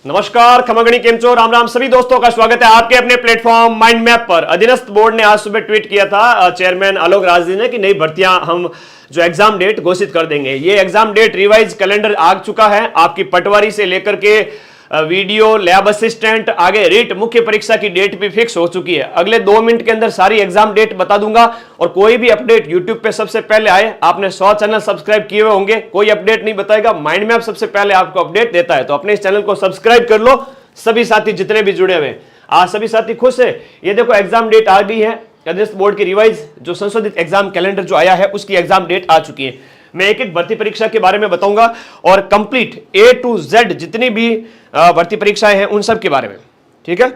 नमस्कार, खमगणी केमचो, राम राम सभी दोस्तों का स्वागत है आपके अपने प्लेटफॉर्म माइंड मैप पर। अधीनस्थ बोर्ड ने आज सुबह ट्वीट किया था चेयरमैन आलोक राजदी ने कि नई भर्तियां हम जो एग्जाम डेट घोषित कर देंगे। ये एग्जाम डेट रिवाइज कैलेंडर आ चुका है। आपकी पटवारी से लेकर के वीडियो, लैब असिस्टेंट, आगे रीट मुख्य परीक्षा की डेट भी फिक्स हो चुकी है। अगले 2 मिनट के अंदर सारी एग्जाम डेट बता दूंगा और कोई भी अपडेट यूट्यूब पे सबसे पहले आए। आपने 100 चैनल सब्सक्राइब किए हुए होंगे, कोई अपडेट नहीं बताएगा, माइंड मैप सबसे पहले आपको अपडेट देता है। तो अपने इस चैनल को सब्सक्राइब कर लो। सभी साथी जितने भी जुड़े हुए, आज सभी साथी खुश है। ये देखो एग्जाम डेट आ गई है। अधीनस्थ बोर्ड की रिवाइज जो संशोधित एग्जाम कैलेंडर जो आया है उसकी एग्जाम डेट आ चुकी है। मैं एक एक भर्ती परीक्षा के बारे में बताऊंगा और कंप्लीट A to Z जितनी भी भर्ती परीक्षाएं हैं उन सब के बारे में, ठीक है।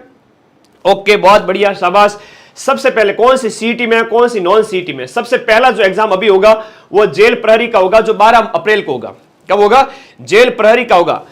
ओके, बहुत बढ़िया, शाबाश। सबसे पहले कौन सी सीईटी में, कौन सी नॉन सीईटी में? सबसे पहला जो एग्जाम अभी होगा वो जेल प्रहरी का होगा, जो 12 अप्रैल को होगा। कब होगा? जेल प्रहरी का होगा।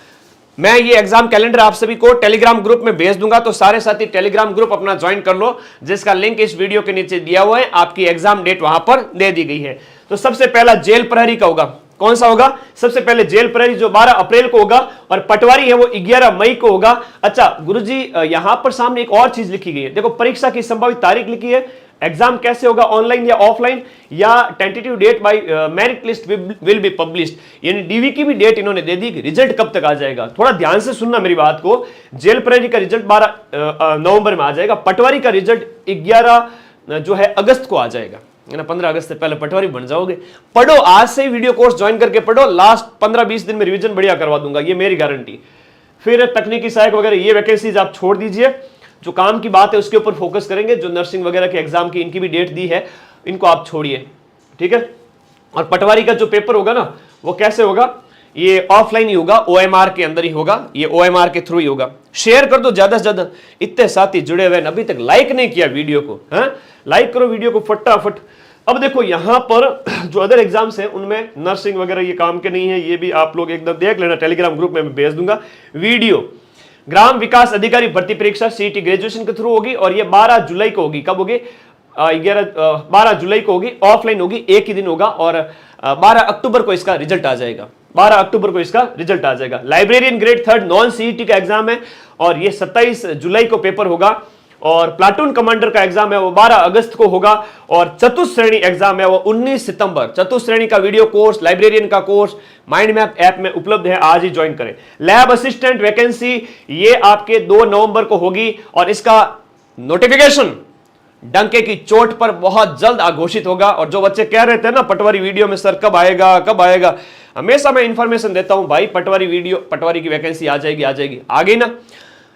मैं ये एग्जाम कैलेंडर आप सभी को टेलीग्राम ग्रुप में भेज दूंगा, तो सारे साथी टेलीग्राम ग्रुप अपना ज्वाइन कर लो, जिसका लिंक इस वीडियो के नीचे दिया हुआ है। आपकी एग्जाम डेट वहां पर दे दी गई है। तो सबसे पहला जेल प्रहरी का होगा। कौन सा होगा? सबसे पहले जेल प्रहरी जो 12 अप्रैल को होगा और पटवारी है वो 11 मई को होगा। अच्छा गुरुजी, यहां पर सामने एक और चीज लिखी गई है। देखो, परीक्षा की संभावित तारीख लिखी है। एग्जाम कैसे होगा, ऑनलाइन या ऑफलाइन, या tentative date by merit list will be published, यानी डीवी की भी डेट इन्होंने दे दी। रिजल्ट कब तक आ जाएगा, थोड़ा ध्यान से सुनना मेरी बात को। जेल प्रहरी का रिजल्ट 12 नवंबर में आ जाएगा। पटवारी का रिजल्ट 11 जो है अगस्त को आ जाएगा, है ना। 15 अगस्त से पहले पटवारी बन जाओगे। पढ़ो, आज से ही वीडियो कोर्स ज्वाइन करके पढ़ो। लास्ट 15-20 दिन में रिवीजन बढ़िया करवा दूंगा, ये मेरी गारंटी। फिर तकनीकी सहायक वगैरह ये वैकेंसीज आप छोड़ दीजिए। जो काम की बात है उसके ऊपर फोकस करेंगे। जो नर्सिंग वगैरह के एग्जाम की इनकी भी डेट दी है, इनको आप छोड़िए, ठीक है। और पटवारी का जो पेपर होगा ना, वो कैसे होगा? ये ऑफलाइन ही होगा, OMR के अंदर ही होगा। ये OMR के थ्रू ही होगा। शेयर कर दो ज्यादा से ज्यादा। इतने साथी जुड़े हुए, अभी तक लाइक नहीं किया वीडियो को, है? लाइक करो वीडियो को फटाफट। अब देखो यहां पर जो अदर एग्जाम्स हैं उनमें नर्सिंग वगैरह ये काम के नहीं है। ये भी आप लोग एकदम देख लेना, टेलीग्राम ग्रुप में मैं भेज दूंगा वीडियो। ग्राम विकास अधिकारी भर्ती परीक्षा सीईटी ग्रेजुएशन के थ्रू होगी और ये 12 जुलाई को होगी। कब होगी? 12 जुलाई को होगी। ऑफलाइन होगी, एक ही दिन होगा और 12 अक्टूबर को इसका रिजल्ट आ जाएगा। 12 अक्टूबर को इसका रिजल्ट आ जाएगा। लाइब्रेरियन ग्रेड 3 नॉन सीईटी का एग्जाम है और ये 27 जुलाई को पेपर होगा। और प्लाटून कमांडर का एग्जाम है वो 12 अगस्त को होगा और चतुश्रेणी एग्जाम है वो 19 सितंबर। चतुश्रेणी का वीडियो कोर्स, लाइब्रेरियन का कोर्स माइंड मैप ऐप में उपलब्ध है, आज ही ज्वाइन करें। लैब असिस्टेंट वैकेंसी ये आपके 2 नवंबर को होगी और इसका नोटिफिकेशन डंके की चोट पर बहुत जल्द घोषित होगा। और जो बच्चे कह रहे थे ना पटवारी वीडियो में सर कब आएगा कब आएगा, हमेशा मैं इंफॉर्मेशन देता हूं भाई, पटवारी वीडियो, पटवारी की वैकेंसी आ जाएगी, आ जाएगी, आ गई ना।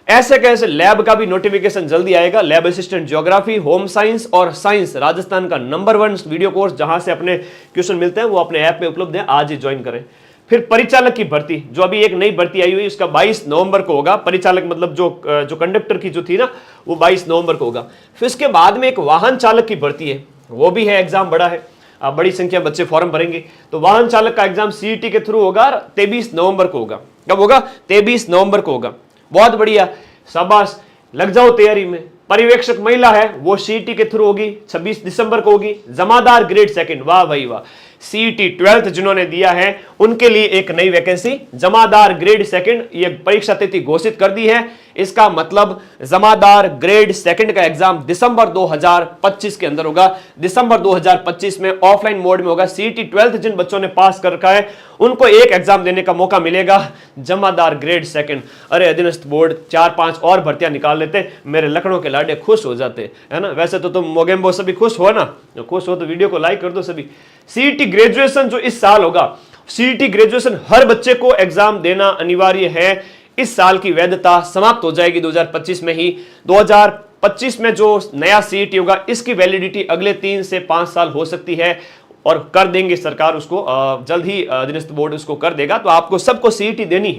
ऐसे कैसे लैब का भी नोटिफिकेशन जल्दी आएगा। Lab assistant geography, home science और साइंस राजस्थान का नंबर 1 वीडियो कोर्स जहां से अपने क्वेश्चन मिलते हैं वो अपने ऐप में उपलब्ध है, आज ही ज्वाइन करें। फिर परिचालक की भर्ती, जो अभी एक नई भर्ती आई हुई, उसका 22 नवंबर को होगा। परिचालक मतलब जो कंडक्टर की जो थी ना, वो 22 नवंबर को होगा। फिर इसके बाद में एक वाहन चालक की भर्ती है, वो भी है। एग्जाम बड़ा है, बड़ी संख्या में बच्चे फॉर्म भरेंगे। तो वाहन चालक का एग्जाम सीईटी के थ्रू होगा, 23 नवंबर को होगा। कब होगा? 23 नवंबर को होगा। बहुत बढ़िया, शाबाश, लग जाओ तैयारी में। पर्यवेक्षक महिला है वो सीईटी के थ्रू होगी, 26 दिसंबर को होगी। जमादार ग्रेड 2, वाह भाई वाह। सीईटी 12th जिन्होंने दिया है उनके लिए एक नई वैकेंसी, जमादार ग्रेड 2, ये परीक्षा तिथि घोषित कर दी है। इसका मतलब जमादार ग्रेड 2 का एग्जाम दिसंबर 2025 के अंदर होगा। दिसंबर 2025 में ऑफलाइन मोड में होगा। सीईटी 12th जिन बच्चों ने पास कर रखा है उनको एक एग्जाम देने का मौका मिलेगा, जमादार ग्रेड 2। अरे अधीनस्थ बोर्ड 4-5 और भर्तियां निकाल लेते, मेरे लखनऊ के लाडे खुश हो जाते, है ना। वैसे तो तुम मोगेम्बो सभी खुश हो ना, खुश हो तो वीडियो को लाइक कर दो सभी। सीईटी ग्रेजुएशन जो इस साल होगा, सीईटी ग्रेजुएशन हर बच्चे को एग्जाम देना अनिवार्य है। इस साल की वैधता समाप्त हो जाएगी 2025 में ही। 2025 में जो नया सीईटी होगा इसकी वैलिडिटी अगले 3 से 5 साल हो सकती है और कर देंगे सरकार उसको, जल्द ही अधीनस्थ बोर्ड उसको कर देगा। तो आपको सबको सीईटी देनी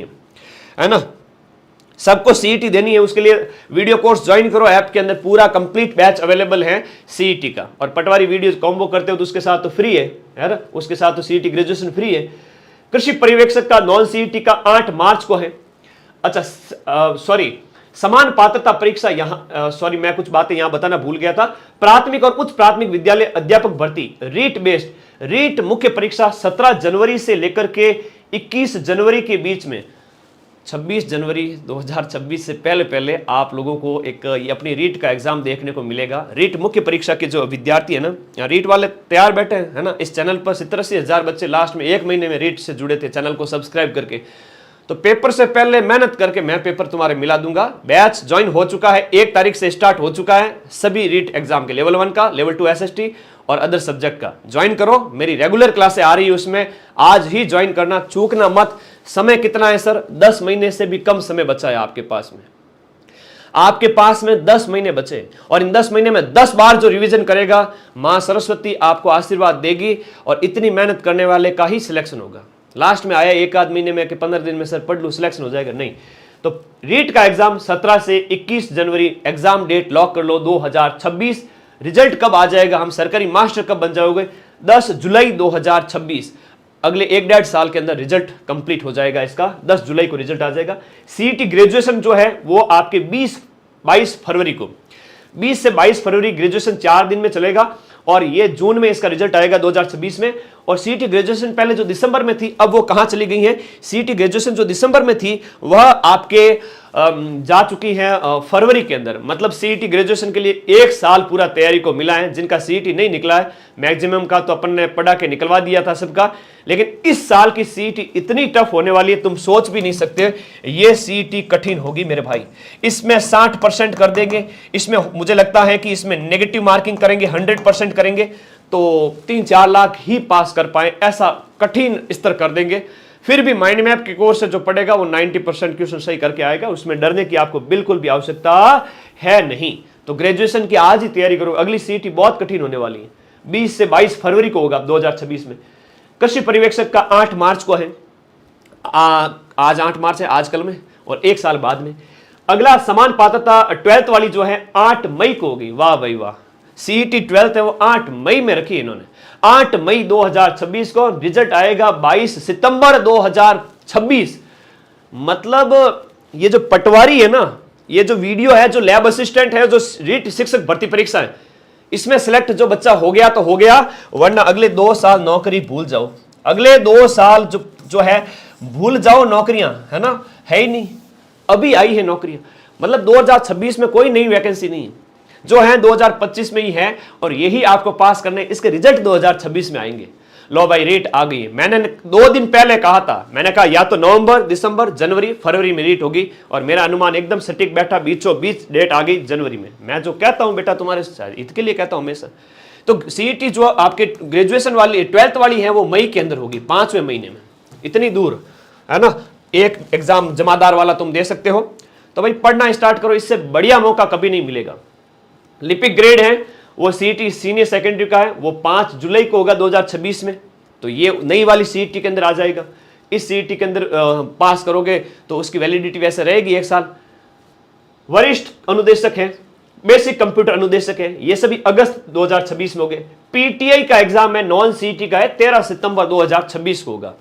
है ना, सबको सीईटी देनी है। उसके लिए वीडियो कोर्स ज्वाइन करो, ऐप के अंदर पूरा कंप्लीट बैच अवेलेबल है सीईटी का। और पटवारी वीडियो कॉम्बो करते हो तो उसके साथ तो फ्री है ना, उसके साथ तो सीईटी ग्रेजुएशन फ्री है। कृषि पर्यवेक्षक का नॉन सीईटी का 8 मार्च को है। अच्छा सॉरी, समान पात्रता परीक्षा यहां, सॉरी मैं कुछ बातें यहां बताना भूल गया था। प्राथमिक और उच्च प्राथमिक विद्यालय अध्यापक भर्ती रीट बेस्ड, रीट मुख्य परीक्षा 17 जनवरी से लेकर के 21 जनवरी के बीच में 26 जनवरी 2026 से पहले पहले आप लोगों को एक ये अपनी रीट का एग्जाम देखने को मिलेगा। रीट मुख्य परीक्षा के जो विद्यार्थी है ना, रीट वाले तैयार बैठे हैं, है ना। इस चैनल पर 87,000 बच्चे लास्ट में 1 महीने में रीट से जुड़े थे, चैनल को सब्सक्राइब करके। तो पेपर से पहले मेहनत करके मैं पेपर तुम्हारे मिला दूंगा। बैच ज्वाइन हो चुका है, 1 तारीख से स्टार्ट हो चुका है सभी रीट एग्जाम के, लेवल 1 का, लेवल 2 SST और अदर सब्जेक्ट का। ज्वाइन करो, मेरी रेगुलर क्लासें आ रही है उसमें, आज ही ज्वाइन करना, चूकना मत। समय कितना है सर? 10 महीने से भी कम समय बचा है आपके पास में। आपके पास में 10 महीने बचे और इन 10 महीने में 10 बार जो रिवीजन करेगा, मां सरस्वती आपको आशीर्वाद देगी और इतनी मेहनत करने वाले का ही सिलेक्शन होगा। लास्ट में आया 1 आध महीने में कि 15 दिन में सर पढ़ लूं सिलेक्शन हो जाएगा, नहीं। तो रीट का एग्जाम 17 से 21 जनवरी एग्जाम डेट लॉक कर लो 2026। रिजल्ट कब आ जाएगा, हम सरकारी मास्टर कब बन जाओगे? 10 जुलाई 2026। अगले 1-1.5 साल के अंदर रिजल्ट कंप्लीट हो जाएगा इसका, 10 जुलाई को रिजल्ट आ जाएगा। सीईटी ग्रेजुएशन जो है वो आपके 22 फरवरी को, 20 से 22 फरवरी ग्रेजुएशन 4 दिन में चलेगा और ये जून में इसका रिजल्ट आएगा 2026 में। और सीईटी ग्रेजुएशन पहले जो दिसंबर में थी, अब वो कहां चली गई है? सीईटी ग्रेजुएशन जो दिसंबर में थी वह आपके जा चुकी है फरवरी के अंदर। मतलब सीईटी ग्रेजुएशन के लिए 1 साल पूरा तैयारी को मिला है। जिनका सीईटी नहीं निकला है, मैक्सिमम का तो अपन ने पढ़ा के निकलवा दिया था सबका, लेकिन इस साल की सीईटी इतनी टफ होने वाली है, तुम सोच भी नहीं सकते। ये सीईटी कठिन होगी मेरे भाई। इसमें 60% कर देंगे, इसमें मुझे लगता है कि इसमें नेगेटिव मार्किंग करेंगे, 100% करेंगे तो 3-4 लाख ही पास कर पाए, ऐसा कठिन स्तर कर देंगे। फिर भी माइंड मैप के कोर्स से जो पढ़ेगा वो 90% क्वेश्चन सही करके आएगा, उसमें डरने की आपको बिल्कुल भी आवश्यकता है नहीं। तो ग्रेजुएशन की आज ही तैयारी करो, अगली सीईटी बहुत कठिन होने वाली है। 20 से 22 फरवरी को होगा 2026 में। कृषि पर्यवेक्षक का 8 मार्च को है, आज 8 मार्च है, आज कल में, और 1 साल बाद में। अगला समान पात्रता 12th वाली जो है 8 मई को होगी। वाह भाई वाह, सीईटी 12th है वो 8 मई में रखी इन्होंने। 8 मई 2026 को रिजल्ट आएगा 22 सितंबर 2026। मतलब ये जो पटवारी है ना, ये जो वीडियो है, जो लैब असिस्टेंट है, जो रीट शिक्षक भर्ती परीक्षा है, इसमें सिलेक्ट जो बच्चा हो गया तो हो गया, वरना अगले 2 साल नौकरी भूल जाओ। अगले 2 साल जो है भूल जाओ नौकरियां, है ना, है ही नहीं। अभी आई है नौकरियां, मतलब 2026 में कोई नई वैकेंसी नहीं है, जो है 2025 में ही है और यही आपको पास करने, इसके रिजल्ट 2026 में आएंगे। लो भाई रीट आ गई। मैंने 2 दिन पहले कहा था, मैंने कहा या तो नवंबर, दिसंबर, जनवरी, फरवरी में रीट होगी और मेरा अनुमान एकदम सटीक बैठा, बीचों बीच डेट आ गई जनवरी में। मैं जो कहता हूं बेटा तुम्हारे हित के लिए कहता हूं हमेशा। तो सीईटी जो आपके ग्रेजुएशन वाली 12th वाली है वो मई के अंदर होगी, 5वें महीने में। इतनी दूर है ना, एक एग्जाम जमादार वाला तुम दे सकते हो। तो भाई पढ़ना स्टार्ट करो, इससे बढ़िया मौका कभी नहीं मिलेगा। लिपिक ग्रेड है वो सीईटी सीनियर सेकेंडरी का है, वो 5 जुलाई को होगा 2026 में। तो ये नई वाली सीईटी के अंदर आ जाएगा। इस सीईटी के अंदर पास करोगे तो उसकी वैलिडिटी वैसे रहेगी 1 साल। वरिष्ठ अनुदेशक है, बेसिक कंप्यूटर अनुदेशक है, ये सभी अगस्त 2026 में होंगे। पीटीआई का एग्जाम है, नॉन सीईटी का है, 13 सितंबर 2026 को होगा।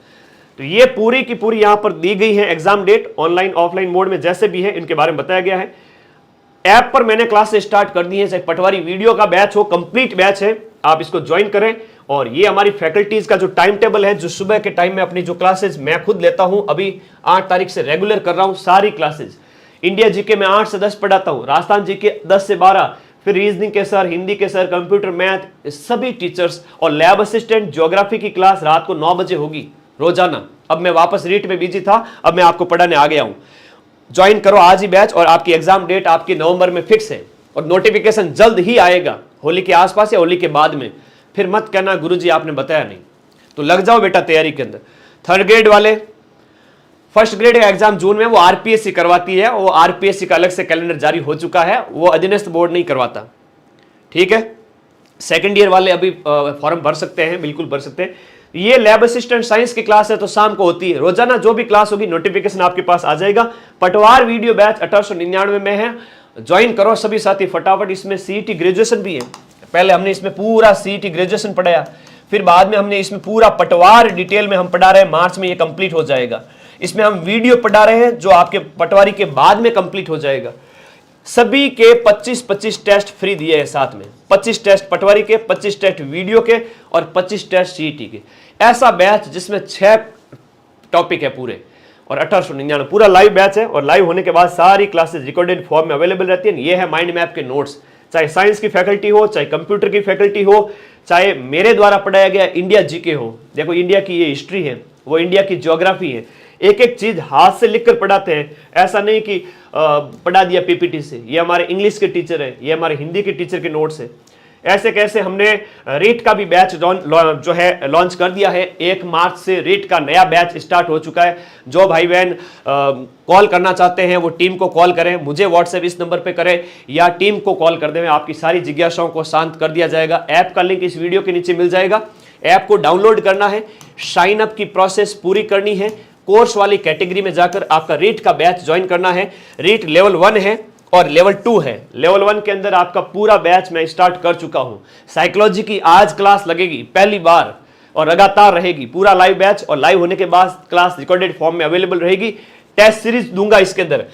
तो ये पूरी की पूरी यहां पर दी गई है exam date, online offline mode में जैसे भी है, इनके बारे में बताया गया है। ऐप पर मैंने क्लासेस स्टार्ट कर दी है, चाहे पटवारी वीडियो का बैच हो, कंप्लीट बैच है, आप इसको ज्वाइन करें। और ये हमारी फैकल्टीज का जो टाइम टेबल है, जो सुबह के टाइम में अपनी जो क्लासेस मैं खुद लेता हूं, अभी 8 तारीख से रेगुलर कर रहा हूं सारी क्लासेस। इंडिया जीके में 8 से 10 पढ़ाता हूं, राजस्थान जीके 10 से 12, फिर रीजनिंग के सर, हिंदी के सर, कंप्यूटर, मैथ, सभी टीचर्स, और लैब असिस्टेंट ज्योग्राफी की क्लास रात को 9 बजे होगी रोजाना। अब मैं वापस रीट में बिजी था, अब मैं आपको पढ़ाने आ गया हूं। ज्वाइन करो आज ही बैच, और आपकी एग्जाम डेट आपकी नवंबर में फिक्स है और नोटिफिकेशन जल्द ही आएगा, होली के आसपास या होली के बाद में। फिर मत कहना गुरुजी आपने बताया नहीं। तो लग जाओ बेटा तैयारी के अंदर। 3rd ग्रेड वाले, 1st ग्रेड का एग्जाम जून में, वो आरपीएससी करवाती है, वो आरपीएससी का अलग से कैलेंडर जारी हो चुका है, वो अधीनस्थ बोर्ड नहीं करवाता, ठीक है। 2nd ईयर वाले अभी फॉर्म भर सकते हैं, बिल्कुल भर सकते हैं। ये लैब असिस्टेंट साइंस की क्लास है तो शाम को होती है, रोजाना जो भी क्लास होगी नोटिफिकेशन आपके पास आ जाएगा। पटवार वीडियो बैच 1899 में है, ज्वाइन करो सभी साथी फटाफट। इसमें सीईटी ग्रेजुएशन भी है, पहले हमने इसमें पूरा सीईटी ग्रेजुएशन पढ़ाया, फिर बाद में हमने इसमें पूरा पटवार डिटेल में हम पढ़ा रहे हैं, मार्च में ये कंप्लीट हो जाएगा। इसमें हम वीडियो पढ़ा रहे हैं जो आपके पटवारी के बाद में कंप्लीट हो जाएगा। सभी के 25-25 टेस्ट फ्री दिए हैं साथ में, 25 टेस्ट पटवारी के, 25 टेस्ट वीडियो के और 25 टेस्ट सीईटी के। ऐसा बैच जिसमें 6 टॉपिक है पूरे, और 1899 पूरा लाइव बैच है। और लाइव होने के बाद सारी क्लासेस रिकॉर्डेड फॉर्म में अवेलेबल रहती है। ये है माइंड मैप के नोट्स, चाहे साइंस की फैकल्टी हो, चाहे कंप्यूटर की फैकल्टी हो, चाहे मेरे द्वारा पढ़ाया गया इंडिया जीके हो। देखो इंडिया की ये हिस्ट्री है, वो इंडिया की ज्योग्राफी है, एक एक चीज हाथ से लिखकर पढ़ाते हैं। ऐसा नहीं कि पढ़ा दिया पीपीटी से। ये हमारे इंग्लिश के टीचर है, ये हमारे हिंदी के टीचर के नोट्स है। ऐसे कैसे हमने रीट का भी बैच जो है लॉन्च कर दिया है। 1 मार्च से रीट का नया बैच स्टार्ट हो चुका है। जो भाई बहन कॉल करना चाहते हैं वो टीम को कॉल करें, मुझे व्हाट्सएप इस नंबर पे करें या टीम को कॉल कर दें, आपकी सारी जिज्ञासाओं को शांत कर दिया जाएगा। ऐप का लिंक इस वीडियो के नीचे मिल जाएगा। ऐप को डाउनलोड करना है, साइन अप की प्रोसेस पूरी करनी है, कोर्स वाली कैटेगरी में जाकर आपका रीट का बैच ज्वाइन करना है। रीट लेवल 1 है और लेवल 2 है। लेवल 1 के अंदर आपका पूरा बैच मैं स्टार्ट कर चुका हूं। साइकोलॉजी की आज क्लास लगेगी पहली बार और लगातार रहेगी, पूरा लाइव बैच। और लाइव होने के बाद क्लास रिकॉर्डेड फॉर्म में अवेलेबल रहेगी। टेस्ट सीरीज दूंगा इसके अंदर,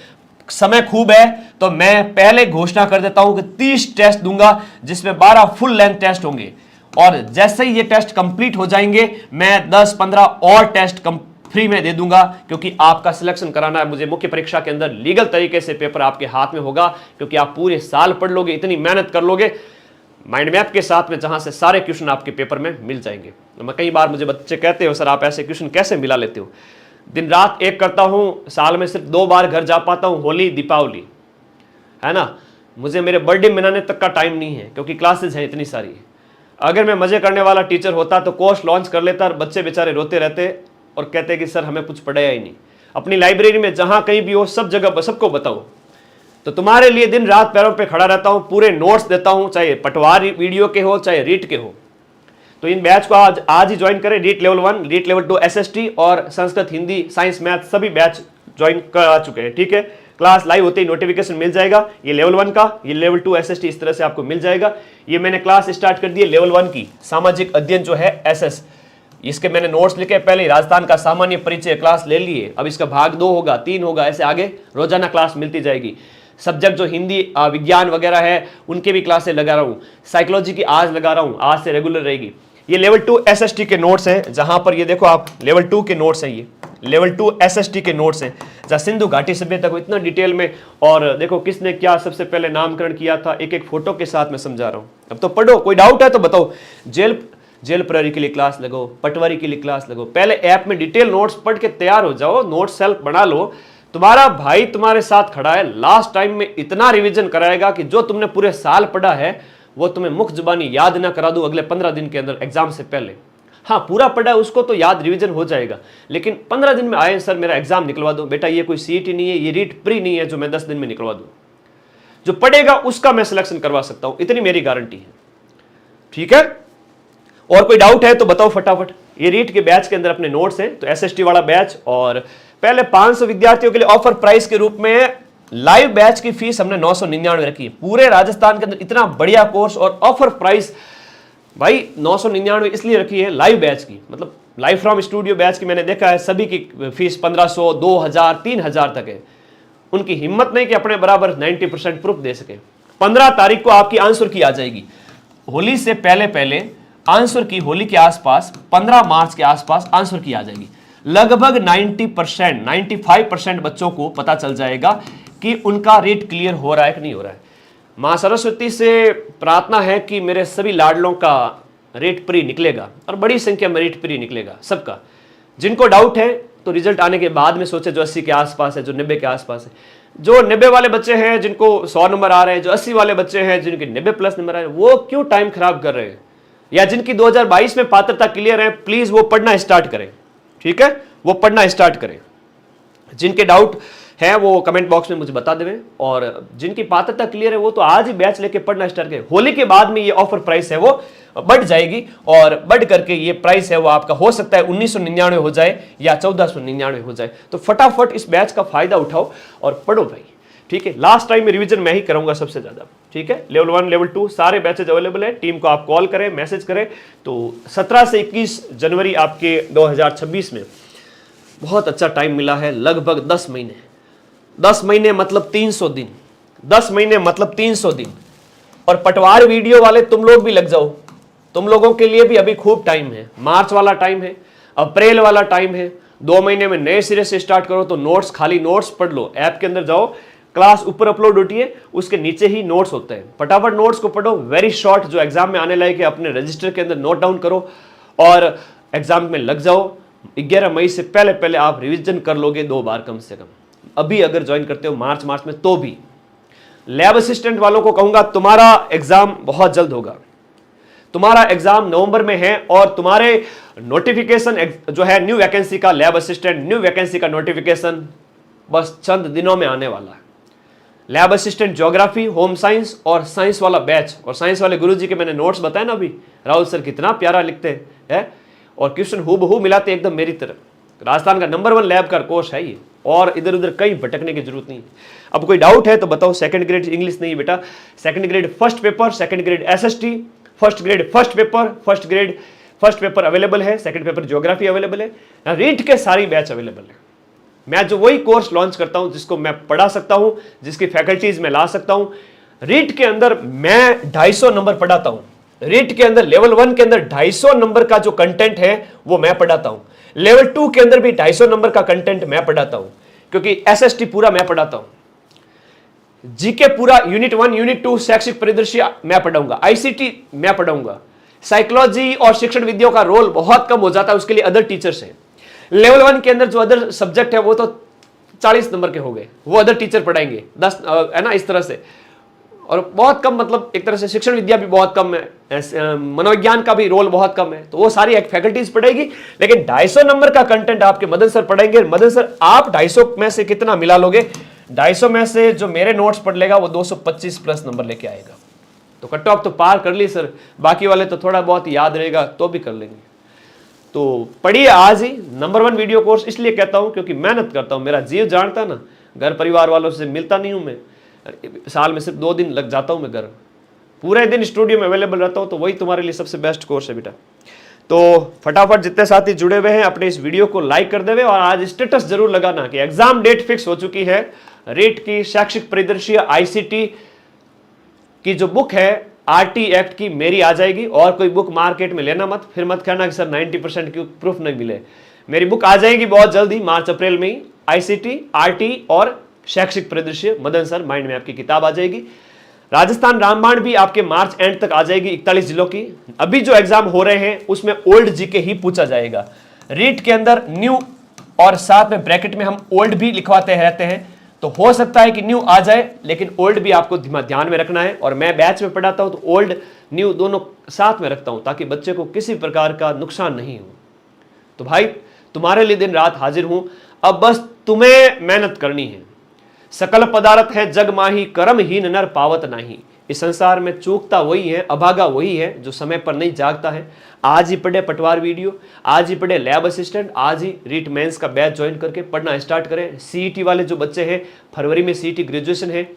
समय खूब है तो मैं पहले घोषणा कर देता हूं कि 30 टेस्ट दूंगा, जिसमें 12 फुल लेंथ टेस्ट होंगे। और जैसे ही ये टेस्ट कंप्लीट हो जाएंगे मैं 10-15 और टेस्ट फ्री में दे दूंगा, क्योंकि आपका सिलेक्शन कराना है मुझे। मुख्य परीक्षा के अंदर लीगल तरीके से पेपर आपके हाथ में होगा, क्योंकि आप पूरे साल पढ़ लोगे, इतनी मेहनत कर लोगे माइंड मैप के साथ में, जहां से सारे क्वेश्चन आपके पेपर में मिल जाएंगे। मैं कई बार मुझे बच्चे कहते हो सर आप ऐसे क्वेश्चन कैसे मिला लेते हो। दिन रात एक करता हूं, साल में सिर्फ 2 बार घर जा पाता हूं, होली दीपावली, है ना। मुझे मेरे बर्थडे मनाने तक का टाइम नहीं है, क्योंकि क्लासेज हैं इतनी सारी। अगर मैं मजे करने वाला टीचर होता तो कोर्स लॉन्च कर लेता और बच्चे बेचारे रोते रहते और कहते कि सर हमें कुछ पढ़ाया ही नहीं। अपनी लाइब्रेरी में जहां कहीं भी हो सब जगह सबको बताओ। तो तुम्हारे लिए दिन रात पैरों पे खड़ा रहता हूं, पूरे नोट्स देता हूं, चाहे पटवार वीडियो के हो चाहे रीट के हो। तो इन बैच को आज ही ज्वाइन करें। REET level 1, REET level 2 SST और संस्कृत, हिंदी, साइंस, मैथ सभी बैच ज्वाइन कर चुके हैं। ठीक है, क्लास लाइव होते ही नोटिफिकेशन मिल जाएगा। ये लेवल 1 का, ये लेवल 2 एसएसटी इस तरह से आपको मिल जाएगा। ये मैंने क्लास स्टार्ट कर दी है लेवल 1 की, सामाजिक अध्ययन जो है एसएस। इसके मैंने नोट्स लिखे, पहले राजस्थान का सामान्य परिचय क्लास ले लिए, अब इसका भाग 2 होगा, 3 होगा, ऐसे आगे रोजाना क्लास मिलती जाएगी। सब्जेक्ट जो हिंदी विज्ञान वगैरह है उनके भी क्लासेस लगा रहा हूँ। साइकोलॉजी की आज लगा रहा हूँ, आज से रेगुलर रहेगी। ये लेवल 2 एसएसटी के नोट्स हैं, जहां पर ये देखो आप लेवल 2 के नोट्स हैं, ये लेवल 2 एसएसटी के नोट्स हैं, जहाँ सिंधु घाटी सभ्यता को इतना डिटेल में, और देखो किसने क्या सबसे पहले नामकरण किया था, एक एक फोटो के साथ मैं समझा रहा हूँ। अब तो पढ़ो, कोई डाउट है तो बताओ। जेल प्रहरी के लिए क्लास लगो, पटवारी के लिए क्लास लगो। पहले ऐप में डिटेल नोट्स पढ़ के तैयार हो जाओ, नोट्स सेल्फ बना लो। तुम्हारा भाई तुम्हारे साथ खड़ा है, लास्ट टाइम में इतना रिवीजन कराएगा कि जो तुमने पूरे साल पढ़ा है वो तुम्हें मुख्य जुबानी याद ना करा दूं अगले 15 दिन के अंदर एग्जाम से पहले। हाँ, पूरा पढ़ा है उसको तो याद रिवीजन हो जाएगा, लेकिन 15 दिन में आए सर मेरा एग्जाम निकलवा दो, बेटा ये कोई सीईटी नहीं है, ये रीट प्री नहीं है जो मैं 10 दिन में निकलवा दूं। जो पढ़ेगा उसका मैं सिलेक्शन करवा सकता हूं, इतनी मेरी गारंटी है। ठीक है, और कोई डाउट है तो बताओ फटाफट। ये रीट के बैच के अंदर अपने नोट्स हैं, तो एसएसटी वाला बैच, और पहले 500 विद्यार्थियों के लिए ऑफर प्राइस के रूप में लाइव बैच की फीस हमने 999 रखी है। पूरे राजस्थान के अंदर इतना बढ़िया कोर्स और ऑफर प्राइस भाई 999 इसलिए रखी है लाइव बैच की, मतलब लाइव फ्रॉम स्टूडियो बैच की मैंने देखा है सभी की फीस 1500, 2000, 3000 तक है। उनकी हिम्मत नहीं कि अपने बराबर 90% प्रूफ दे सके। 15 तारीख को आपकी आंसर की आ जाएगी, होली से पहले आंसर की, होली के आसपास 15 मार्च के आसपास आंसर की आ जाएगी। लगभग 90%, 95% बच्चों को पता चल जाएगा कि उनका रीट क्लियर हो रहा है कि नहीं हो रहा है। मां सरस्वती से प्रार्थना है कि मेरे सभी लाडलों का रीट प्री निकलेगा, और बड़ी संख्या में रीट प्री निकलेगा सबका। जिनको डाउट है तो रिजल्ट आने के बाद में सोचे, जो 80 के आसपास है, जो 90 के आसपास है। जो 90 वाले बच्चे हैं जिनको 100 नंबर आ रहे हैं, जो 80 वाले बच्चे हैं जिनके 90 प्लस नंबर आ रहे हैं, वो क्यों टाइम खराब कर रहे हैं? या जिनकी 2022 में पात्रता क्लियर है, प्लीज वो पढ़ना स्टार्ट करें। ठीक है, वो पढ़ना स्टार्ट करें। जिनके डाउट है वो कमेंट बॉक्स में मुझे बता देवें, और जिनकी पात्रता क्लियर है वो तो आज ही बैच लेके पढ़ना स्टार्ट करें। होली के बाद में ये ऑफर प्राइस है वो बढ़ जाएगी, और बढ़ करके ये प्राइस है वो आपका हो सकता है 1999 हो जाए या 1499 हो जाए। तो फटाफट इस बैच का फायदा उठाओ और पढ़ो भाई। ठीक है, लास्ट टाइम में रिवीजन मैं ही करूंगा सबसे ज्यादा। ठीक है, लेवल 1, लेवल 2 सारे बैचेज अवेलेबल है। टीम को आप कॉल करें, मैसेज करें। तो 17 से 21 जनवरी आपके 2026 में बहुत अच्छा टाइम मिला है, लगभग 10 महीने। 10 महीने मतलब 300 दिन, 10 महीने मतलब 300 दिन। और पटवार वीडियो वाले तुम लोग भी लग जाओ, तुम लोगों के लिए भी अभी खूब टाइम है। मार्च वाला टाइम है, अप्रैल वाला टाइम है, 2 महीने में नए सिरे से स्टार्ट करो तो नोट्स, खाली नोट्स पढ़ लो। ऐप के अंदर जाओ, क्लास ऊपर अपलोड होती है, उसके नीचे ही नोट्स होते हैं, फटाफट नोट्स को पढ़ो, वेरी शॉर्ट, जो एग्जाम में आने लायक है अपने रजिस्टर के अंदर नोट डाउन करो और एग्जाम में लग जाओ। 11 मई से पहले पहले आप रिवीजन कर लोगे 2 बार कम से कम, अभी अगर ज्वाइन करते हो मार्च में तो भी। लैब असिस्टेंट वालों को कहूंगा तुम्हारा एग्जाम बहुत जल्द होगा, तुम्हारा एग्जाम नवंबर में है और तुम्हारे नोटिफिकेशन जो है न्यू वैकेंसी का, लैब असिस्टेंट न्यू वैकेंसी का नोटिफिकेशन बस चंद दिनों में आने वाला है। Lab assistant geography, home science और साइंस वाला बैच, और साइंस वाले गुरुजी के मैंने नोट्स बताए ना अभी, राहुल सर कितना प्यारा लिखते हैं और क्वेश्चन हूबहू मिलाते एकदम मेरी तरह। राजस्थान का नंबर 1 लैब का कोर्स है ये, और इधर उधर कहीं भटकने की जरूरत नहीं। अब कोई डाउट है तो बताओ। सेकंड ग्रेड इंग्लिश नहीं बेटा, second grade first paper, second grade SST, first grade first paper, first grade first paper available है, सेकंड पेपर ज्योग्राफी अवेलेबल है, रीट के सारी बैच अवेलेबल है। मैं जो वही कोर्स लॉन्च करता हूं जिसको मैं पढ़ा सकता हूं, जिसकी फैकल्टीज मैं ला सकता हूं। रीट के अंदर मैं 250 नंबर पढ़ाता हूं, रीट के अंदर लेवल 1 के अंदर 250 नंबर का जो कंटेंट है वो मैं पढ़ाता हूं, लेवल 2 के अंदर भी 250 नंबर का कंटेंट मैं पढ़ाता हूं, क्योंकि एसएसटी पूरा मैं पढ़ाता हूं, जीके पूरा यूनिट 1 यूनिट 2 शैक्षिक परिदृश्य मैं पढ़ाऊंगा, आईसीटी मैं पढ़ाऊंगा। साइकोलॉजी और शिक्षण विद्याओं का रोल बहुत कम हो जाता है, उसके लिए अदर टीचर्स हैं। लेवल 1 के अंदर जो अदर सब्जेक्ट है वो तो 40 नंबर के हो गए, वो अदर टीचर पढ़ाएंगे 10 है ना, इस तरह से। और बहुत कम, मतलब एक तरह से शिक्षण विद्या भी बहुत कम है, मनोविज्ञान का भी रोल बहुत कम है, तो वो सारी फैकल्टीज पढ़ेगी। लेकिन 250 नंबर का कंटेंट आपके मदन सर पढ़ेंगे। मदन सर आप 250 में से कितना मिला लोगे? 250 में से जो मेरे नोट्स पढ़ लेगा वो 225 प्लस नंबर लेके आएगा। तो कट ऑफ तो पार कर ली सर, बाकी वाले तो थोड़ा बहुत याद रहेगा तो भी कर लेंगे। तो पढ़िए आज ही नंबर 1 वीडियो कोर्स। इसलिए कहता हूं क्योंकि मेहनत करता हूं, मेरा जीव जानता ना, घर परिवार वालों से मिलता नहीं हूं मैं, साल में सिर्फ 2 दिन लग जाता हूं मैं घर, पूरे दिन स्टूडियो में अवेलेबल रहता हूं, तो वही तुम्हारे लिए सबसे बेस्ट कोर्स है बेटा। तो फटाफट जितने साथी जुड़े हुए हैं अपने इस वीडियो को लाइक कर देवे और आज स्टेटस जरूर लगाना कि एग्जाम डेट फिक्स हो चुकी है। रीट की शैक्षिक परिदृश्य आईसीटी की जो बुक है आरटी एक्ट की मेरी आ जाएगी, और कोई बुक मार्केट में लेना मत, फिर मत कहना कि सर 90% की प्रूफ नहीं मिले। मेरी बुक आ जाएगी बहुत जल्दी, मार्च अप्रैल में ही। आईसीटी, आरटी और शैक्षिक परिदृश्य मदन सर माइंड मैप की किताब आ जाएगी। राजस्थान रामबाण भी आपके मार्च एंड तक आ जाएगी, 41 जिलों की। अभी जो एग्जाम हो रहे हैं उसमें ओल्ड जीके ही पूछा जाएगा। रीट के अंदर न्यू और साथ में ब्रैकेट में हम ओल्ड भी लिखवाते रहते हैं, तो हो सकता है कि न्यू आ जाए, लेकिन ओल्ड भी आपको ध्यान में रखना है। और मैं बैच में पढ़ाता हूं तो ओल्ड न्यू दोनों साथ में रखता हूं ताकि बच्चे को किसी प्रकार का नुकसान नहीं हो। तो भाई तुम्हारे लिए दिन रात हाजिर हूं, अब बस तुम्हें मेहनत करनी है। सकल पदार्थ है जग माही, कर्महीन नर पावत नाही। इस संसार में चूकता वही है, अभागा वही है जो समय पर नहीं जागता है। आज ही पढ़े पटवार वीडियो, आज ही पढ़े लैब असिस्टेंट, आज ही रीट मेंस का बैच ज्वाइन करके पढ़ना स्टार्ट करें। सीईटी वाले जो बच्चे हैं, फरवरी में सीईटी ग्रेजुएशन है,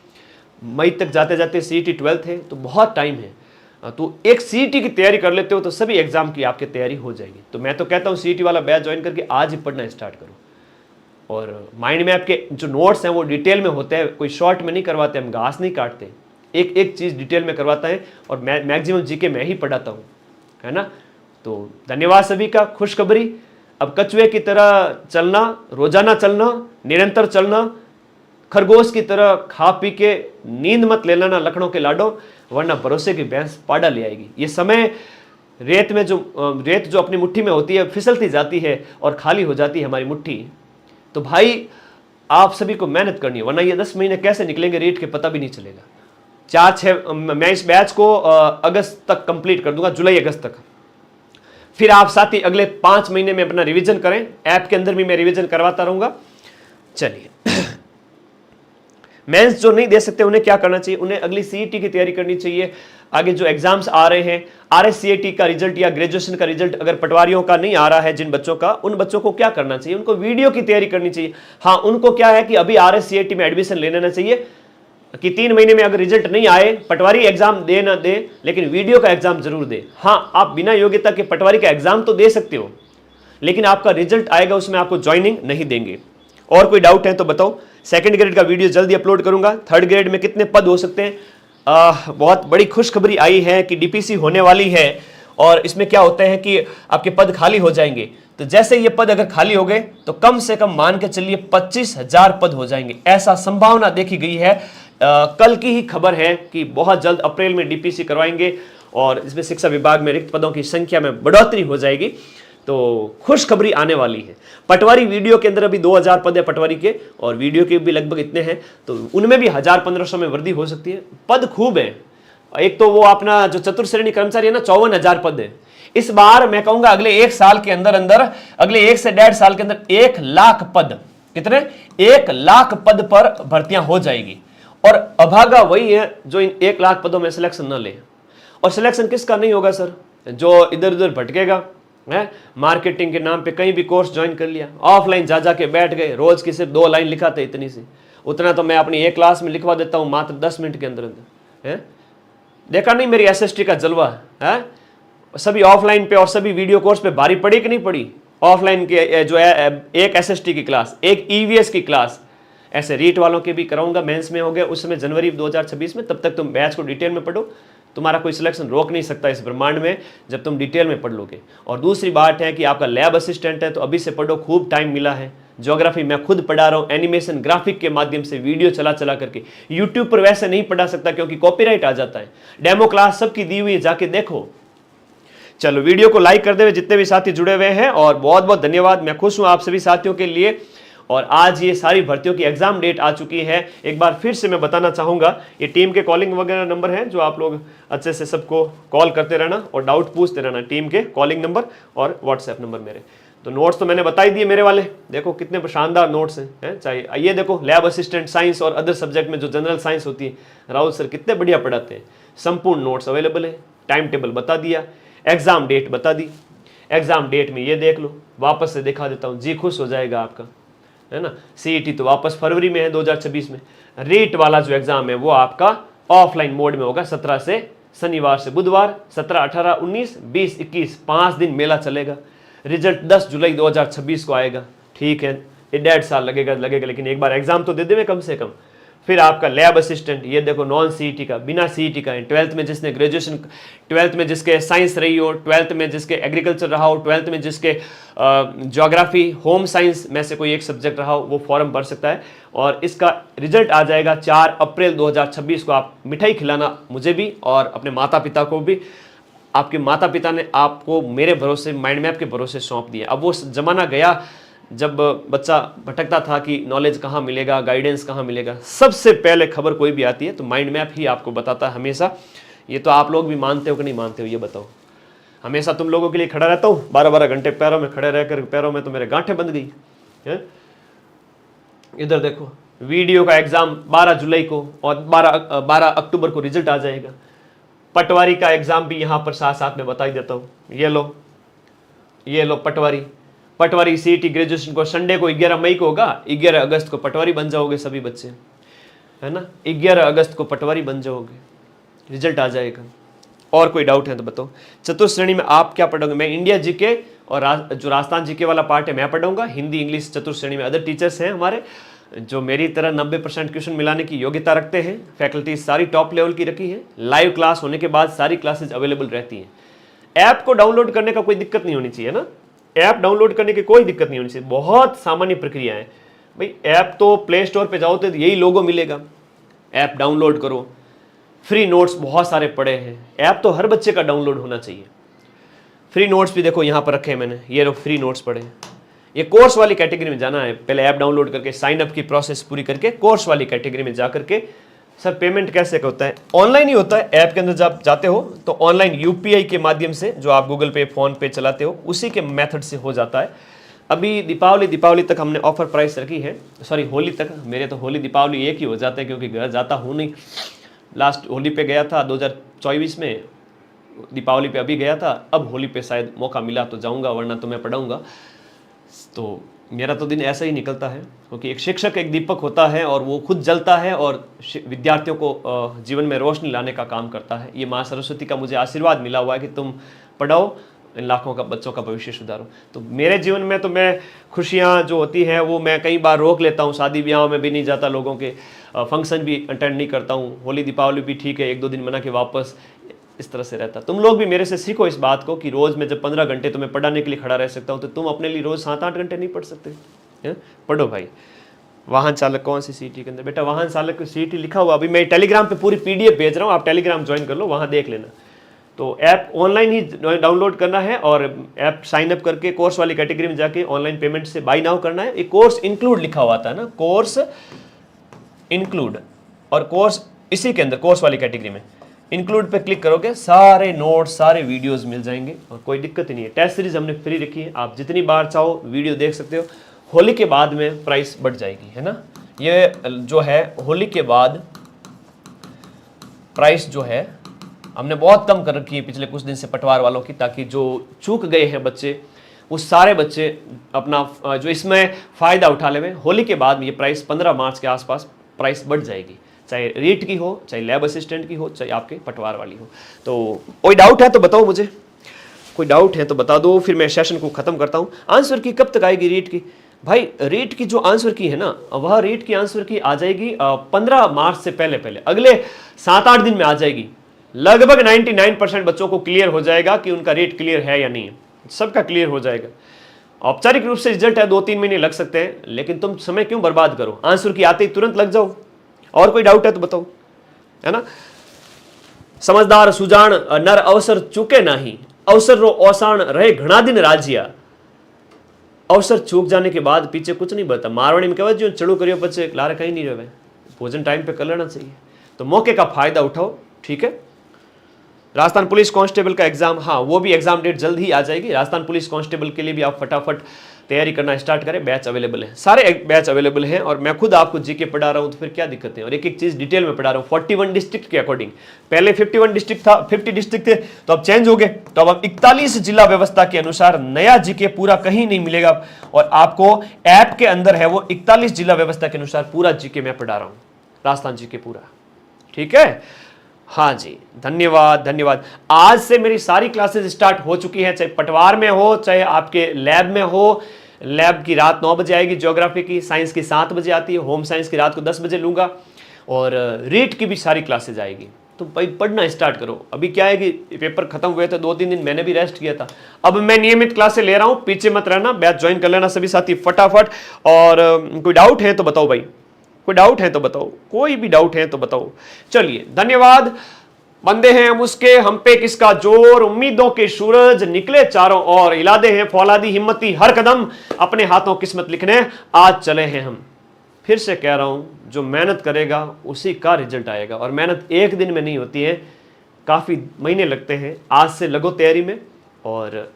मई तक जाते जाते सीईटी 12th है, तो बहुत टाइम है। तो एक सीईटी की तैयारी कर लेते हो तो सभी एग्जाम की आपकी तैयारी हो जाएगी। तो मैं तो कहता हूँ सीईटी वाला बैच ज्वाइन करके आज ही पढ़ना स्टार्ट करो। और माइंड मैप के जो नोट्स हैं वो डिटेल में होते हैं, कोई शॉर्ट में नहीं करवाते, हम घास नहीं काटते, एक एक चीज़ डिटेल में करवाता है। और मैक्सिमम जीके मैं ही पढ़ाता हूँ, है ना। तो धन्यवाद सभी का। खुशखबरी, अब कछुए की तरह चलना, रोजाना चलना, निरंतर चलना, खरगोश की तरह खा पी के नींद मत ले लेना लखनऊ के लाडो, वरना भरोसे की भैंस पाड़ा ले आएगी। ये समय रेत में रेत जो अपनी मुट्ठी में होती है फिसलती जाती है और खाली हो जाती है हमारी मुट्ठी। तो भाई आप सभी को मेहनत करनी है, वरना ये 10 महीने कैसे निकलेंगे रेट के पता भी नहीं चलेगा। 4-6 मैं इस बैच को अगस्त तक कंप्लीट कर दूंगा, जुलाई अगस्त तक। फिर आप साथ ही अगले 5 महीने में अपना रिवीजन करें, ऐप के अंदर भी मैं रिवीजन करवाता रहूंगा। चलिए मेंस जो नहीं दे सकते उन्हें क्या करना चाहिए? उन्हें अगली सीईटी की तैयारी करनी चाहिए। आगे जो एग्जाम्स आ रहे हैं, आरएससीईटी का रिजल्ट या ग्रेजुएशन का रिजल्ट अगर पटवारियों का नहीं आ रहा है जिन बच्चों का, उन बच्चों को क्या करना चाहिए? उनको वीडियो की तैयारी करनी चाहिए। हाँ, उनको क्या है कि अभी आरएससीईटी में एडमिशन ले लेना चाहिए कि 3 महीने में अगर रिजल्ट नहीं आए, पटवारी एग्जाम दे ना दे, लेकिन वीडियो का एग्जाम जरूर दे। हाँ, आप बिना योग्यता के पटवारी का एग्जाम तो दे सकते हो, लेकिन आपका रिजल्ट आएगा उसमें आपको ज्वाइनिंग नहीं देंगे। और कोई डाउट है तो बताओ। सेकंड ग्रेड का वीडियो जल्दी अपलोड करूंगा। थर्ड ग्रेड में कितने पद हो सकते हैं? बहुत बड़ी खुशखबरी आई है कि डीपीसी होने वाली है और इसमें क्या होता है कि आपके पद खाली हो जाएंगे। तो जैसे ये पद अगर खाली हो गए तो कम से कम मान के चलिए 25,000 पद हो जाएंगे, ऐसा संभावना देखी गई है। कल की ही खबर है कि बहुत जल्द अप्रैल में डीपीसी करवाएंगे और इसमें शिक्षा विभाग में रिक्त पदों की संख्या में बढ़ोतरी हो जाएगी। तो खुशखबरी आने वाली है। पटवारी वीडियो के अंदर अभी 2000 पद है पटवारी के, और वीडियो के भी लगभग इतने हैं, तो उनमें भी 1000-1500 में वृद्धि हो सकती है। पद खूब है। एक तो वो अपना जो चतुर्थ श्रेणी कर्मचारी है ना, 54,000 पद है। इस बार मैं कहूंगा अगले 1 साल के अंदर अगले 1 से 1.5 साल के अंदर 1 लाख पद, कितने 1 लाख पद पर भर्तियां हो जाएगी। और अभागा वही है जो इन 1 लाख पदों में सिलेक्शन न ले। और सिलेक्शन किसका नहीं होगा सर? जो इधर उधर भटकेगा है, मार्केटिंग के नाम पे कहीं भी कोर्स ज्वाइन कर लिया, ऑफलाइन जा के बैठ गए, रोज की सिर्फ 2 लाइन लिखाते इतनी सी, उतना तो मैं अपनी 1 क्लास में लिखवा देता हूं मात्र 10 मिनट के अंदर अंदर है। देखा नहीं मेरी एसएसटी का जलवा है? सभी ऑफलाइन पे और सभी वीडियो कोर्स पे भारी पड़ी कि नहीं पड़ी? ऑफलाइन के जो है एक एसएसटी की क्लास, एक ईवीएस की क्लास, ऐसे रीट वालों के भी कराऊंगा। मेंस में हो गया उस समय जनवरी 2026 में, तब तक तुम बैच को डिटेल में पढ़ो, तुम्हारा कोई सिलेक्शन रोक नहीं सकता इस ब्रह्मांड में जब तुम डिटेल में पढ़ लोगे। और दूसरी बात है कि आपका लैब असिस्टेंट है तो अभी से पढ़ो, खूब टाइम मिला है। ज्योग्राफी मैं खुद पढ़ा रहा हूँ एनिमेशन ग्राफिक के माध्यम से, वीडियो चला करके। यूट्यूब पर वैसे नहीं पढ़ा सकता क्योंकि कॉपीराइट आ जाता है। डेमो क्लास सबकी दी हुई है, जाके देखो। चलो वीडियो को लाइक कर दे जितने भी साथी जुड़े हुए हैं, और बहुत बहुत धन्यवाद। मैं खुश हूं आप सभी साथियों के लिए। और आज ये सारी भर्तियों की एग्जाम डेट आ चुकी है। एक बार फिर से मैं बताना चाहूंगा, ये टीम के कॉलिंग वगैरह नंबर हैं जो आप लोग अच्छे से सबको कॉल करते रहना और डाउट पूछते रहना। टीम के कॉलिंग नंबर और व्हाट्सएप नंबर मेरे। तो नोट्स तो मैंने बता ही दिए मेरे वाले, देखो कितने शानदार नोट्स हैं। चाहिए ये देखो, लैब असिस्टेंट साइंस और अदर सब्जेक्ट में जो जनरल साइंस होती है, राउत सर कितने बढ़िया पढ़ाते हैं। संपूर्ण नोट्स अवेलेबल है, टाइम टेबल बता दिया, एग्जाम डेट बता दी। एग्जाम डेट में ये देख लो, वापस से दिखा देता हूँ, जी खुश हो जाएगा आपका, है ना। सीईटी तो वापस फरवरी में है 2026 में। रीट वाला जो एग्जाम है वो आपका ऑफलाइन मोड में होगा 17 से, शनिवार से बुधवार, 17, 18, 19, 20, 21, 5 दिन मेला चलेगा। रिजल्ट 10 जुलाई 2026 को आएगा। ठीक है, ये 1.5 साल लगेगा, लेकिन एक बार एग्जाम तो दे देवे कम से कम। फिर आपका लैब असिस्टेंट, ये देखो नॉन सीईटी का, बिना सीईटी का है। 12th में जिसने ग्रेजुएशन, 12th में जिसके साइंस रही हो, 12th में जिसके एग्रीकल्चर रहा हो, 12th में जिसके ज्योग्राफी होम साइंस में से कोई एक सब्जेक्ट रहा हो, वो फॉर्म भर सकता है। और इसका रिजल्ट आ जाएगा 4 अप्रैल 2026 को। आप मिठाई खिलाना मुझे भी और अपने माता पिता को भी। आपके माता पिता ने आपको मेरे भरोसे, माइंड मैप के भरोसे सौंप दिया। अब वो जमाना गया जब बच्चा भटकता था कि नॉलेज कहाँ मिलेगा, गाइडेंस कहाँ मिलेगा। सबसे पहले खबर कोई भी आती है तो माइंड मैप ही आपको बताता है हमेशा। ये तो आप लोग भी मानते हो कि नहीं मानते हो ये बताओ। हमेशा तुम लोगों के लिए खड़ा रहता हूँ, 12-12 घंटे पैरों में खड़े रहकर पैरों में तो मेरे गांठें बंध गई है। इधर देखो, वीडियो का एग्जाम 12 जुलाई को और 12 अक्टूबर को रिजल्ट आ जाएगा। पटवारी का एग्जाम भी यहाँ पर साथ साथ में बता ही देता हूँ। ये लो पटवारी सीईटी ग्रेजुएशन को संडे को 11 मई को होगा। 11 अगस्त को पटवारी बन जाओगे सभी बच्चे, है ना। 11 अगस्त को पटवारी बन जाओगे, रिजल्ट आ जाएगा। और कोई डाउट है तो बताओ। चतुर्थ श्रेणी में आप क्या पढ़ोगे? मैं इंडिया जीके और जो राजस्थान जीके वाला पार्ट है मैं पढ़ाऊंगा। हिंदी इंग्लिश चतुर्थ श्रेणी में अदर टीचर्स हैं हमारे जो मेरी तरह 90% क्वेश्चन मिलाने की योग्यता रखते हैं। फैकल्टी सारी टॉप लेवल की रखी है। लाइव क्लास होने के बाद सारी क्लासेज अवेलेबल रहती हैं। ऐप को डाउनलोड करने का कोई दिक्कत नहीं होनी चाहिए ना। ऐप डाउनलोड करने की कोई दिक्कत नहीं होनी चाहिए, बहुत सामान्य प्रक्रिया है भाई। ऐप तो प्ले स्टोर पे जाओ तो यही लोगो मिलेगा। ऐप डाउनलोड करो, फ्री नोट्स बहुत सारे पड़े हैं। ऐप तो हर बच्चे का डाउनलोड होना चाहिए। फ्री नोट्स भी देखो यहाँ पर रखे हैं मैंने, ये लोग फ्री नोट्स पढ़े हैं। ये कोर्स वाली कैटेगरी में जाना है, पहले ऐप डाउनलोड करके साइन अप की प्रोसेस पूरी करके कोर्स वाली कैटेगरी में जा करके। सर पेमेंट कैसे होता है? ऑनलाइन ही होता है। ऐप के अंदर जब जाते हो तो ऑनलाइन यूपीआई के माध्यम से, जो आप गूगल पे फोन पे चलाते हो उसी के मेथड से हो जाता है। अभी दीपावली तक हमने ऑफर प्राइस रखी है, सॉरी होली तक। मेरे तो होली दीपावली एक ही हो जाते हैं क्योंकि घर जाता हूँ नहीं। लास्ट होली पे गया था 2024 में, दीपावली पे अभी गया था। अब होली पे शायद मौका मिला तो जाऊँगा, वरना तो मैं पढ़ाऊँगा। तो मेरा तो दिन ऐसा ही निकलता है क्योंकि एक शिक्षक एक दीपक होता है और वो खुद जलता है और विद्यार्थियों को जीवन में रोशनी लाने का काम करता है। ये माँ सरस्वती का मुझे आशीर्वाद मिला हुआ है कि तुम पढ़ाओ, इन लाखों का बच्चों का भविष्य सुधारो। तो मेरे जीवन में तो मैं खुशियाँ जो होती हैं वो मैं कई बार रोक लेता हूँ। शादी ब्याहों में भी नहीं जाता, लोगों के फंक्शन भी अटेंड नहीं करता हूँ। होली दीपावली भी ठीक है, 1-2 दिन मना के वापस। इस तरह से रहता। तुम लोग भी मेरे से सीखो इस बात को कि रोज मैं जब 15 घंटे तुम्हें पढ़ाने के लिए खड़ा रह सकता हूँ, तो तुम अपने लिए रोज 7-8 घंटे नहीं पढ़ सकते हैं? पढ़ो भाई। वाहन चालक कौन सी सीटी के अंदर? बेटा वाहन चालक की सीटी लिखा हुआ, अभी मैं टेलीग्राम पे पूरी PDF भेज रहा हूँ, आप टेलीग्राम ज्वाइन कर लो, वहाँ देख लेना। तो ऐप ऑनलाइन ही डाउनलोड करना है और ऐप साइन अप करके कोर्स वाली कैटेगरी में जाके ऑनलाइन पेमेंट से बाय नाउ करना है। एक कोर्स इंक्लूड लिखा हुआ था ना, कोर्स इंक्लूड, और कोर्स इसी के अंदर कोर्स वाली कैटेगरी में इंक्लूड पे क्लिक करोगे, सारे नोट्स सारे वीडियोस मिल जाएंगे और कोई दिक्कत ही नहीं है। टेस्ट सीरीज हमने फ्री रखी है, आप जितनी बार चाहो वीडियो देख सकते हो। होली के बाद में प्राइस बढ़ जाएगी, है ना। ये जो है होली के बाद प्राइस जो है हमने बहुत कम कर रखी है पिछले कुछ दिन से पटवार वालों की, ताकि जो चूक गए हैं बच्चे, वो सारे बच्चे अपना जो इसमें फ़ायदा उठा ले। होली के बाद ये प्राइस 15 मार्च के आसपास प्राइस बढ़ जाएगी, चाहे रीट की हो, चाहे लैब असिस्टेंट की हो, चाहे आपके पटवार वाली हो। तो कोई डाउट है तो बताओ मुझे, कोई डाउट है तो बता दो, फिर मैं सेशन को ख़त्म करता हूँ। आंसर की कब तक आएगी रीट की? भाई रीट की जो आंसर की है ना, वह रीट की आंसर की आ जाएगी 15 मार्च से पहले पहले, अगले 7-8 दिन में आ जाएगी। लगभग 99% बच्चों को क्लियर हो जाएगा कि उनका रीट क्लियर है या नहीं है, सबका क्लियर हो जाएगा। औपचारिक रूप से रिजल्ट है, 2-3 महीने लग सकते हैं, लेकिन तुम समय क्यों बर्बाद करो, आंसर की आते ही तुरंत लग जाओ। और कोई डाउट है तो बताओ, है ना। समझदार सुजान नर अवसर चूके नहीं, अवसर रो औसाण रहे घना दिन राजिया। अवसर चूक जाने के बाद पीछे कुछ नहीं बता। मारवाड़ी में कहते जो चढ़ू करियो पचे लारे कहीं नहीं रहे, भोजन टाइम पे कर लेना चाहिए। तो मौके का फायदा उठाओ, ठीक है। राजस्थान पुलिस कांस्टेबल का एग्जाम, हाँ वो भी एग्जाम डेट जल्द ही आ जाएगी। राजस्थान पुलिस कांस्टेबल के लिए भी आप फटाफट तैयारी करना स्टार्ट करें, बैच अवेलेबल है, सारे बैच अवेलेबल हैं। और मैं खुद आपको जीके पढ़ा रहा हूँ, तो फिर क्या दिक्कत है। और एक एक चीज़ डिटेल में पढ़ा रहा हूँ 41 डिस्ट्रिक्ट के अकॉर्डिंग। पहले 51 डिस्ट्रिक्ट था, 50 डिस्ट्रिक्ट थे, तो अब चेंज हो गए। तो अब 41 जिला व्यवस्था के अनुसार नया जीके पूरा कहीं नहीं मिलेगा, और आपको ऐप के अंदर है वो 41 जिला व्यवस्था के अनुसार पूरा जीके मैं पढ़ा रहा हूँ, राजस्थान जीके पूरा, ठीक है। हाँ जी, धन्यवाद धन्यवाद। आज से मेरी सारी क्लासेस स्टार्ट हो चुकी हैं, चाहे पटवार में हो, चाहे आपके लैब में हो। लैब की रात 9 बजे आएगी, ज्योग्राफी की, साइंस की 7 बजे आती है, होम साइंस की रात को 10 बजे लूँगा, और रीट की भी सारी क्लासेज आएगी। तो भाई पढ़ना स्टार्ट करो। अभी क्या है कि पेपर खत्म हुए थे, 2-3 दिन मैंने भी रेस्ट किया था। अब मैं नियमित क्लासें ले रहा हूँ, पीछे मत रहना, बैच ज्वाइन कर लेना सभी साथी फटाफट। और कोई डाउट है तो बताओ भाई, कोई डाउट है तो बताओ, कोई भी डाउट है तो बताओ। चलिए धन्यवाद। बंदे हैं हम उसके, हम पे किसका जोर, उम्मीदों के सूरज निकले चारों ओर, इलादे हैं फौलादी हिम्मती हर कदम, अपने हाथों किस्मत लिखने आज चले हैं हम। फिर से कह रहा हूं, जो मेहनत करेगा उसी का रिजल्ट आएगा। और मेहनत एक दिन में नहीं होती है, काफ़ी महीने लगते हैं। आज से लगो तैयारी में और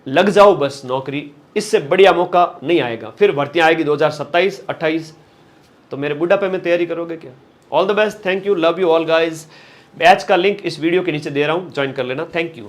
लग जाओ बस नौकरी, इससे बढ़िया मौका नहीं आएगा। फिर भर्तियां आएगी 2027-28, तो मेरे बुढ़ापे में तैयारी करोगे क्या। All the best, thank you, love you all guys. Batch का लिंक इस वीडियो के नीचे दे रहा हूं, ज्वाइन कर लेना। Thank you.